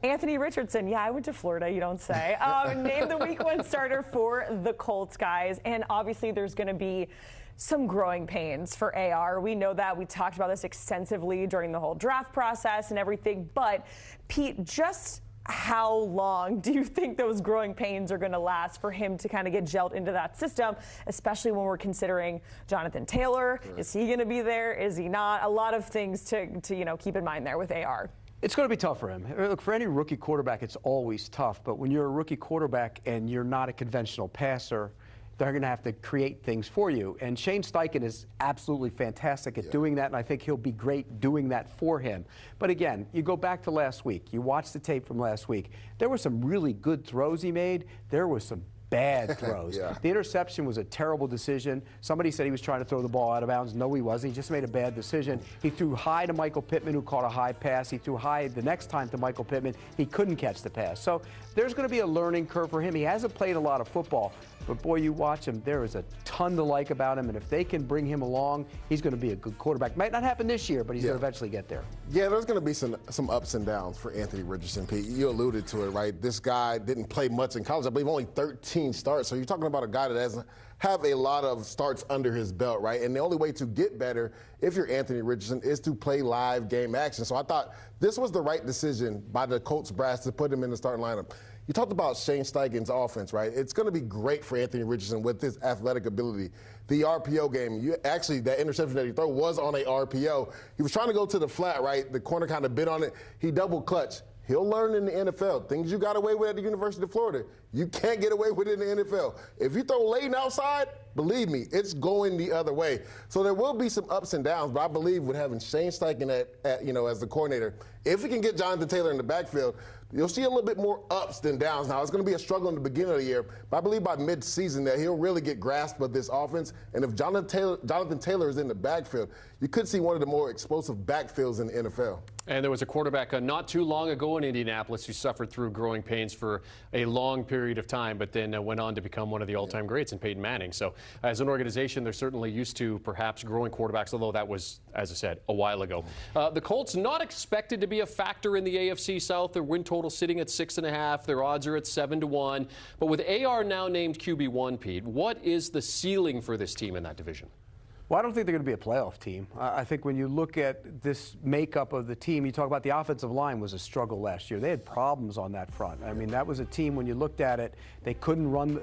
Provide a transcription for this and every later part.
Anthony Richardson, yeah, I went to Florida, you don't say. Named the Week 1 starter for the Colts, guys. And obviously there's going to be some growing pains for AR. We know that. We talked about this extensively during the whole draft process and everything. But, Pete, just how long do you think those growing pains are going to last for him to kind of get gelled into that system, especially when we're considering Jonathan Taylor? Sure. Is he going to be there? Is he not? A lot of things to keep in mind there with AR. It's going to be tough for him. Look, for any rookie quarterback, it's always tough. But when you're a rookie quarterback and you're not a conventional passer, they're going to have to create things for you. And Shane Steichen is absolutely fantastic at doing that, and I think he'll be great doing that for him. But again, you go back to last week. You watch the tape from last week. There were some really good throws he made. There was some bad throws. The interception was a terrible decision. Somebody said he was trying to throw the ball out of bounds. No, he wasn't. He just made a bad decision. He threw high to Michael Pittman, who caught a high pass. He threw high the next time to Michael Pittman. He couldn't catch the pass. So there's going to be a learning curve for him. He hasn't played a lot of football, but boy, you watch him, there is a ton to like about him, and if they can bring him along, he's going to be a good quarterback. Might not happen this year, but he's going to eventually get there. Yeah, there's going to be some ups and downs for Anthony Richardson, Pete. You alluded to it, right? This guy didn't play much in college. I believe only 13 starts. So you're talking about a guy that doesn't have a lot of starts under his belt, right? And the only way to get better, if you're Anthony Richardson, is to play live game action. So I thought this was the right decision by the Colts brass to put him in the starting lineup. You talked about Shane Steichen's offense, right? It's going to be great for Anthony Richardson with his athletic ability. The RPO game, actually, that interception that he threw was on a RPO. He was trying to go to the flat, right? The corner kind of bit on it. He double clutched. He'll learn in the NFL. Things you got away with at the University of Florida, you can't get away with it in the NFL. If you throw Layton outside, believe me, it's going the other way. So there will be some ups and downs, but I believe with having Shane Steichen as the coordinator, if we can get Jonathan Taylor in the backfield, you'll see a little bit more ups than downs. Now, it's going to be a struggle in the beginning of the year, but I believe by mid-season that he'll really get grasp of this offense. And if Jonathan Taylor is in the backfield, you could see one of the more explosive backfields in the NFL. And there was a quarterback not too long ago in Indianapolis who suffered through growing pains for a long period of time, but then went on to become one of the all-time greats in Peyton Manning. So as an organization, they're certainly used to perhaps growing quarterbacks, although that was, as I said, a while ago. The Colts not expected to be a factor in the AFC South. Their win total sitting at 6.5. Their odds are at 7-1. But with AR now named QB1, Pete, what is the ceiling for this team in that division? Well, I don't think they're going to be a playoff team. I think when you look at this makeup of the team, you talk about the offensive line was a struggle last year. They had problems on that front. I mean, that was a team, when you looked at it, they couldn't run.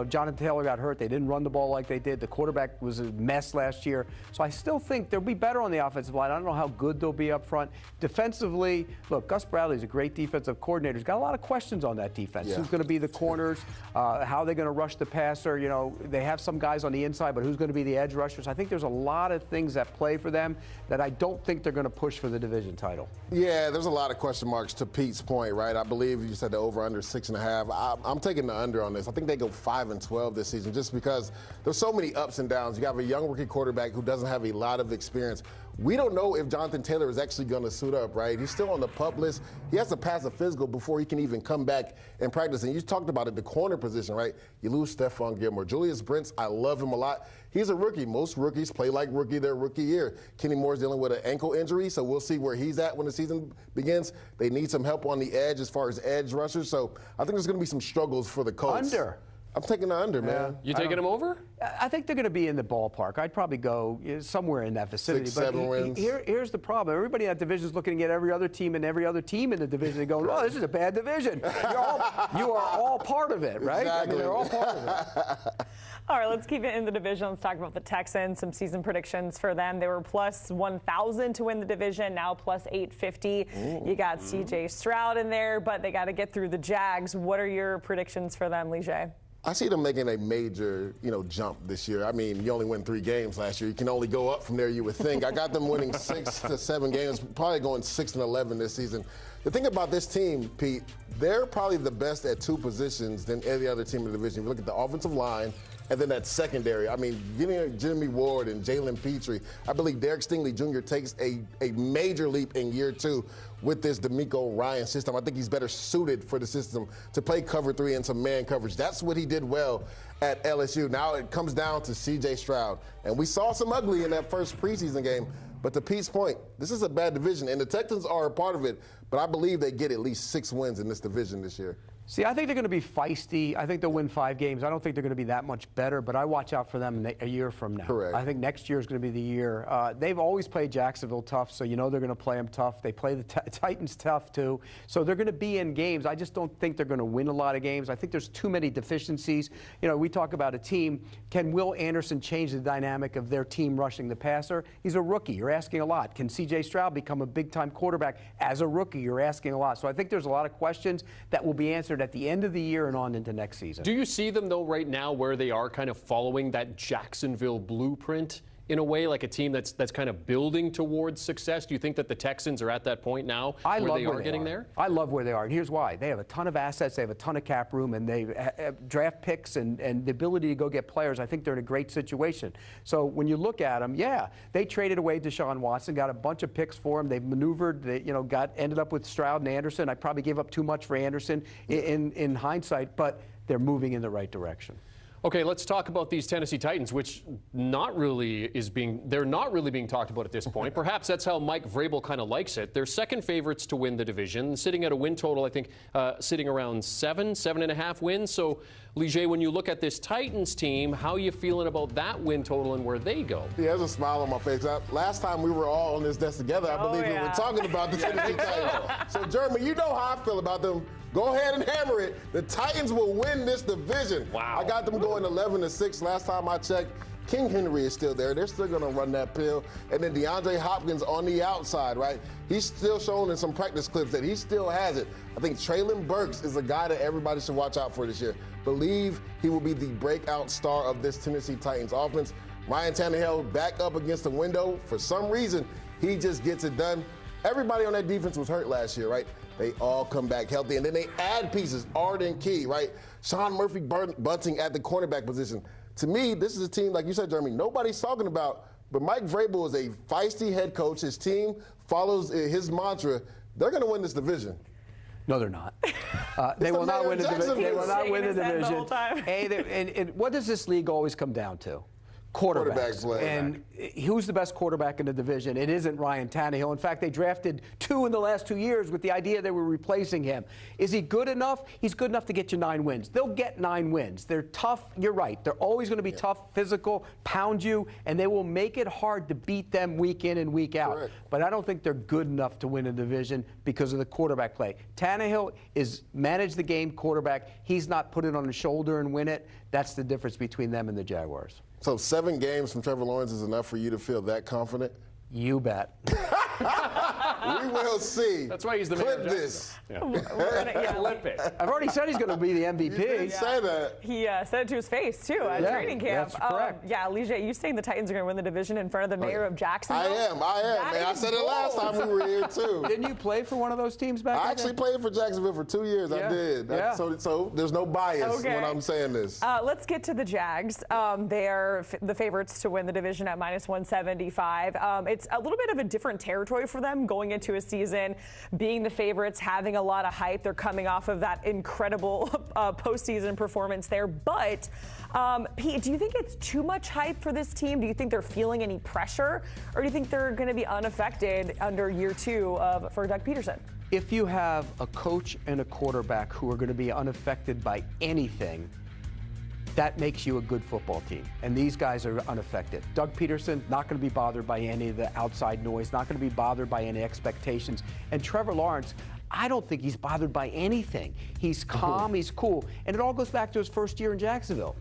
Jonathan Taylor got hurt. They didn't run the ball like they did. The quarterback was a mess last year. So I still think they'll be better on the offensive line. I don't know how good they'll be up front. Defensively, look, Gus Bradley's a great defensive coordinator. He's got a lot of questions on that defense. Who's going to be the corners? How are they going to rush the passer? They have some guys on the inside, but who's going to be the edge rushers? I think there's a lot of things that play for them that I don't think they're going to push for the division title. Yeah, there's a lot of question marks to Pete's point, right? I believe you said the over-under 6.5. I'm taking the under on this. I think they go 5-12 this season just because there's so many ups and downs. You have a young rookie quarterback who doesn't have a lot of experience. We don't know if Jonathan Taylor is actually going to suit up, right? He's still on the PUP list. He has to pass a physical before he can even come back and practice. And you talked about it, the corner position, right? You lose Stephon Gilmore. Julius Brents, I love him a lot. He's a rookie. Most rookies play like rookie their rookie year. Kenny Moore's dealing with an ankle injury, so we'll see where he's at when the season begins. They need some help on the edge as far as edge rushers. So I think there's going to be some struggles for the Colts. Under. I'm taking the under, man. You taking them over? I think they're going to be in the ballpark. I'd probably go somewhere in that vicinity. 6-7 wins. Here's the problem. Everybody in that division is looking at every other team and every other team in the division and going, oh, this is a bad division. You are all part of it, right? Exactly. I mean, they're all part of it. All right, let's keep it in the division. Let's talk about the Texans, some season predictions for them. They were plus 1,000 to win the division, now plus 850. You got C.J. Stroud in there, but they got to get through the Jags. What are your predictions for them, Lige? I see them making a major, jump this year. I mean, you only win 3 games last year. You can only go up from there, you would think. I got them winning 6 to 7 games, probably going 6-11 this season. The thing about this team, Pete, they're probably the best at 2 positions than any other team in the division. If you look at the offensive line, and then that secondary. I mean, getting Jimmy Ward and Jalen Petrie, I believe Derek Stingley Jr. takes a major leap in year 2 with this DeMeco Ryan system. I think he's better suited for the system to play cover 3 and some man coverage. That's what he did well at LSU. Now it comes down to C.J. Stroud. And we saw some ugly in that first preseason game. But to Pete's point, this is a bad division, and the Texans are a part of it. but I believe they get at least 6 wins in this division this year. See, I think they're going to be feisty. I think they'll win 5 games. I don't think they're going to be that much better, but I watch out for them a year from now. Correct. I think next year is going to be the year. They've always played Jacksonville tough, so you know they're going to play them tough. They play the Titans tough, too. So they're going to be in games. I just don't think they're going to win a lot of games. I think there's too many deficiencies. You know, we talk about a team. Can Will Anderson change the dynamic of their team rushing the passer? He's a rookie. You're asking a lot. Can C.J. Stroud become a big-time quarterback as a rookie? You're asking a lot. So I think there's a lot of questions that will be answered at the end of the year and on into next season. Do you see them, though, right now where they are kind of following that Jacksonville blueprint in a way, like a team that's kind of building towards success? Do you think that the Texans are at that point now where they are getting there? I love where they are, and here's why. They have a ton of assets, they have a ton of cap room, and they have draft picks and the ability to go get players. I think they're in a great situation. So when you look at them, yeah, they traded away Deshaun Watson, got a bunch of picks for him. They've maneuvered, ended up with Stroud and Anderson. I probably gave up too much for Anderson in hindsight, but they're moving in the right direction. Okay, let's talk about these Tennessee Titans, which they're not really being talked about at this point. Perhaps that's how Mike Vrabel kind of likes it. They're second favorites to win the division, sitting at a win total, I think, sitting around 7.5 wins. So, Ligier, when you look at this Titans team, how are you feeling about that win total and where they go? Yeah, there's a smile on my face. Last time we were all on this desk together, I believe we were talking about the Tennessee Titans. So, Jeremy, you know how I feel about them. Go ahead and hammer it. The Titans will win this division. Wow. I got them going 11-6 last time I checked. King Henry is still there. They're still going to run that pill. And then DeAndre Hopkins on the outside, right? He's still showing in some practice clips that he still has it. I think Treylon Burks is a guy that everybody should watch out for this year. Believe he will be the breakout star of this Tennessee Titans offense. Ryan Tannehill back up against the window. For some reason, he just gets it done. Everybody on that defense was hurt last year, right? They all come back healthy. And then they add pieces, Arden Key, right? Sean Murphy-Bunting at the cornerback position. To me, this is a team, like you said, Jeremy, nobody's talking about, but Mike Vrabel is a feisty head coach. His team follows his mantra. They're going to win this division. No, they're not. They will not win the division. They will not win the division. And what does this league always come down to? Quarterbacks. And who's the best quarterback in the division? It isn't Ryan Tannehill. In fact, they drafted 2 in the last 2 years with the idea they were replacing him. Is he good enough? He's good enough to get you 9 wins. They'll get 9 wins. They're tough. You're right. They're always going to be tough, physical, pound you, and they will make it hard to beat them week in and week out. Correct. But I don't think they're good enough to win a division because of the quarterback play. Tannehill is manage the game quarterback. He's not put it on his shoulder and win it. That's the difference between them and the Jaguars. So 7 games from Trevor Lawrence is enough for you to feel that confident? You bet. We will see. That's why he's the Clip mayor of this. Clip it. I've already said he's going to be the MVP. You didn't say that. He said it to his face, too, at training camp. That's correct. Yeah, Ligier, you saying the Titans are going to win the division in front of the mayor of Jacksonville? I am. Man, I said it last time we were here, too. Didn't you play for one of those teams back then? I actually played for Jacksonville for 2 years. I did. So there's no bias when I'm saying this. Let's get to the Jags. They are the favorites to win the division at -175. It's a little bit of a different territory for them going into a season, being the favorites, having a lot of hype. They're coming off of that incredible postseason performance there. But, Pete, do you think it's too much hype for this team? Do you think they're feeling any pressure? Or do you think they're going to be unaffected under year 2 for Doug Peterson? If you have a coach and a quarterback who are going to be unaffected by anything, that makes you a good football team. And these guys are unaffected. Doug Peterson, not going to be bothered by any of the outside noise, not going to be bothered by any expectations. And Trevor Lawrence, I don't think he's bothered by anything. He's calm, he's cool. And it all goes back to his first year in Jacksonville.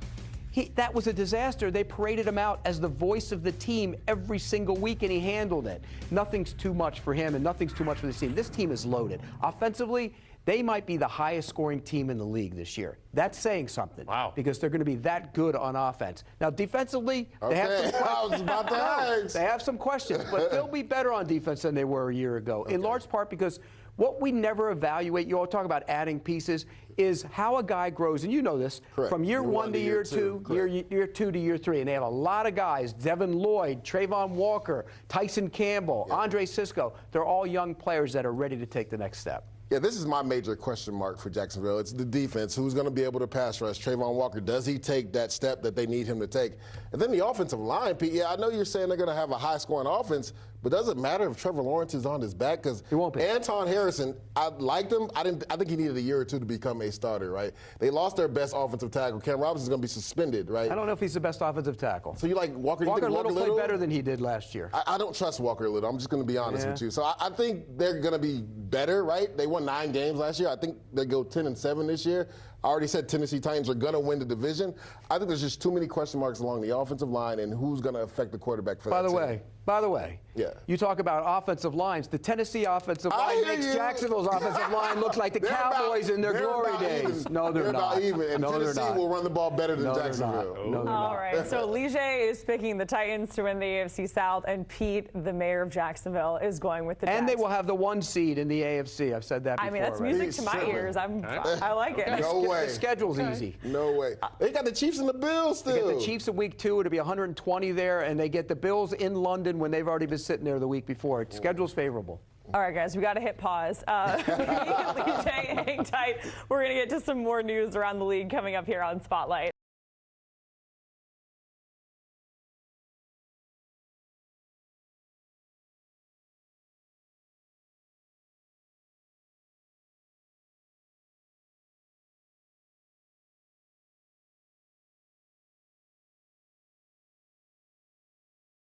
That was a disaster. They paraded him out as the voice of the team every single week, and he handled it. Nothing's too much for him, and nothing's too much for this team. This team is loaded. Offensively, they might be the highest scoring team in the league this year. That's saying something. Wow. Because they're going to be that good on offense. Now, defensively, they have some questions. I was about to ask. They have some questions, but they'll be better on defense than they were a year ago, in large part because what we never evaluate, you all talk about adding pieces, is how a guy grows, and you know this, from year 1 to year 2, year 2 to year 3. And they have a lot of guys, Devin Lloyd, Trayvon Walker, Tyson Campbell, Andre Sisco. They're all young players that are ready to take the next step. Yeah, this is my major question mark for Jacksonville. It's the defense. Who's going to be able to pass rush? Trayvon Walker, does he take that step that they need him to take? And then the offensive line, Pete, I know you're saying they're going to have a high-scoring offense, But does it matter if Trevor Lawrence is on his back? Because He won't be. Anton Harrison, I liked him. I think he needed a year or two to become a starter, right? They lost their best offensive tackle. Cam Robinson's going to be suspended, right? I don't know if he's the best offensive tackle. So you like Walker? Walker Little played better than he did last year. I don't trust Walker Little. I'm just going to be honest with you. So I think they're going to be better, right? They won 9 games last year. I think they go 10-7 this year. I already said Tennessee Titans are going to win the division. I think there's just too many question marks along the offensive line and who's going to affect the quarterback for that team. By the way, you talk about offensive lines. The Tennessee offensive line makes Jacksonville's offensive line look like the Cowboys in their glory days. No, they're not. About even. And no, Tennessee will run the ball better than Jacksonville. No, they're All not. right, so Lige is picking the Titans to win the AFC South, and Pete, the mayor of Jacksonville, is going with the Jags. And they will have the 1 seed in the AFC. I've said that before. I mean, that's music to my ears. I like it. No way. The schedule's easy. No way. They got the Chiefs and the Bills still. They get the Chiefs in week 2. It'll be 120 there, and they get the Bills in London when they've already been sitting there the week before. Schedule's favorable. All right, guys, we got to hit pause. Lige, hang tight. We're going to get to some more news around the league coming up here on Spotlight.